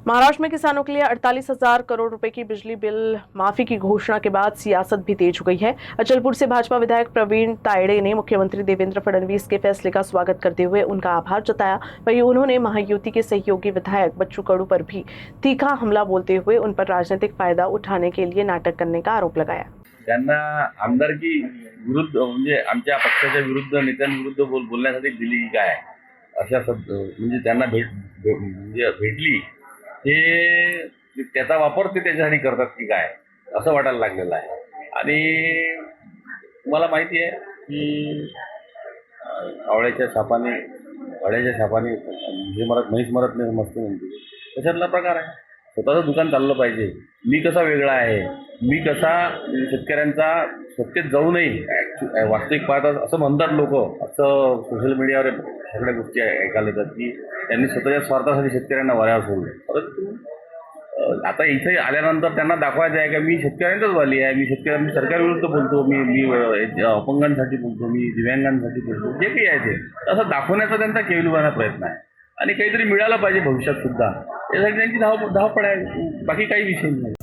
महाराष्ट्र में किसानों के लिए 48,000 करोड़ रुपए की बिजली बिल माफी की घोषणा के बाद सियासत भी तेज हो गई है। अचलपुर से भाजपा विधायक प्रवीण तायड़े ने मुख्यमंत्री देवेंद्र फडणवीस के फैसले का स्वागत करते हुए उनका आभार जताया। वहीं उन्होंने महायुति के सहयोगी विधायक बच्चू कडू पर भी तीखा हमला बोलते हुए उन पर राजनीतिक फायदा उठाने के लिए नाटक करने का आरोप लगाया। त्यांना आमदारकी विरुद्ध म्हणजे आमच्या पक्षाच्या विरुद्ध नेत्यांविरुद्ध बोलण्यासाठी दिली काय अशा म्हणजे त्यांना भेटली हे त्याचा वापर ते त्याच्यासाठी करतात की काय असं वाटायला लागलेलं आहे। आणि तुम्हाला माहिती आहे की आवळ्याच्या सापाने म्हैस मरत नाही मस्त म्हणते तशातला प्रकार आहे। स्वतःचं दुकान चाललं पाहिजे। मी कसा वेगळा आहे, मी कसा शेतकऱ्यांचा सत्तेत जाऊ नये वास्तविक पाहतात असं म्हणतात लोक, असं सोशल मीडियावर सगळ्या गोष्टी ऐकायला येतात की त्यांनी स्वतःच्या स्वार्थासाठी शेतकऱ्यांना वाऱ्यावर सोडलं। परंतु आता इथे आल्यानंतर त्यांना दाखवायचं आहे का मी शेतकऱ्यांचाच वाली आहे, मी शेतकऱ्यांनी सरकारविरुद्ध बोलतो, मी अपंगांसाठी बोलतो, मी दिव्यांगांसाठी बोलतो, जे काही आहे ते असं दाखवण्याचा त्यांचा केविलवाणा प्रयत्न आहे। आणि काहीतरी मिळालं पाहिजे भविष्यात सुद्धा, यासाठी त्यांची धावपळ आहे, बाकी काही विषय नाही।